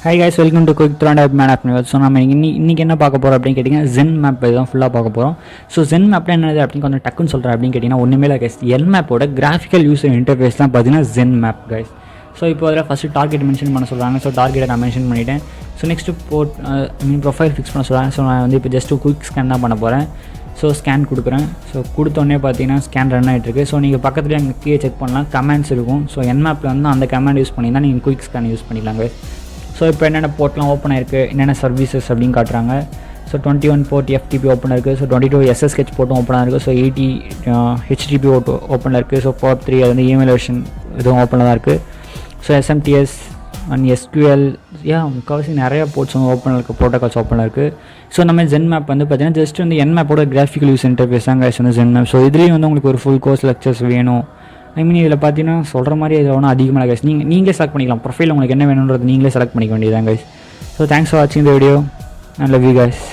Hi guys, welcome to Quick Throw and Man of Universe. So நம்ம இன்னைக்கு என்ன பார்க்க போறோம் அப்படின்னு கேட்டிங்கன்னா Zenmap தான் ஃபுல்லாக பார்க்க போகிறோம். ஸோ Zenmapல என்னது அப்படின்னு கொஞ்சம் டக்குன்னு சொல்கிறேன் அப்படின்னு கேட்டிங்கன்னா ஒன்றுமே இல்லை கைஸ். nmapோட கிராஃபிக்கல் யூசர் இன்டர்ஃபேஸ் தான் பார்த்தீங்கன்னா Zenmap கைஸ். ஸோ இப்போ அதில் ஃபஸ்ட்டு டார்கெட் மென்ஷன் பண்ண சொல்கிறாங்க. ஸோ டார்கெட்டை நான் மென்ஷன் பண்ணிவிட்டேன். ஸோ நெக்ஸ்ட்டு ப்ரொஃபைல் ஃபிக்ஸ் பண்ண சொல்கிறாங்க. ஸோ நான் வந்து இப்போ ஜஸ்ட்டு குயிக் ஸ்கேன் தான் பண்ண போகிறேன். ஸோ ஸ்கேன் கொடுக்குறேன். ஸோ கொடுத்தோடனே பார்த்தீங்கன்னா ஸ்கேன் ரன் ஆகிட்டுருக்கு. ஸோ நீங்கள் பக்கத்துலேயே அங்கே கீழே செக் பண்ணலாம், கமெண்ட்ஸ் இருக்கும். ஸோ nmapல வந்து அந்த கமெண்ட் யூஸ் பண்ணி தான் நீங்கள் குயிக் ஸ்கேன் யூஸ் பண்ணிக்கலாங்க. ஸோ இப்போ என்னென்ன போர்ட்லாம் ஓப்பன் ஆயிருக்கு, என்னென்ன சர்வீசஸ் அப்படின்னு காட்டுறாங்க. ஸோ 21 போர்ட் FTP ஓப்பன் இருக்குது. ஸோ 22 SSH போர்ட்டும் ஓப்பனாக இருக்குது. ஸோ 80 HTTP ஓப்பனில் இருக்குது. ஸோ port 3 அது வந்து இமெயில் வெர்ஷன் இதுவும் ஓப்பனில் தான் இருக்குது. ஸோ SMTS அண்ட் SQL முக்கால்வாசி நிறைய போர்ட்ஸ் வந்து ஓப்பனில் இருக்குது, ப்ரோட்டோகால்ஸ் ஓப்பனில் இருக்குது. ஸோ நம்ம Zenmap வந்து பார்த்தீங்கன்னா ஜஸ்ட் வந்து nmapோட கிராஃபிக்கல் யூஸ் இன்டர்ஃபேஸ் தான் கைஸ் வந்து Zenmap. ஸோ இதுலேயும் வந்து உங்களுக்கு ஒரு ஃபுல் கோர்ஸ் லெக்சர்ஸ் வேணும். இதில் பார்த்தீங்கன்னா சொல்கிற மாதிரி இது ஒன்றும் அதிகமாக கைஸ். நீங்களே செலக்ட் பண்ணிக்கலாம். ப்ரொஃபைல் உங்களுக்கு என்ன வேணுன்றது நீங்களே செலக்ட் பண்ணிக்க வேண்டியதான் கைஸ். ஸோ தேங்க்ஸ் ஃபார் வாட்சிங் the video. I love you guys.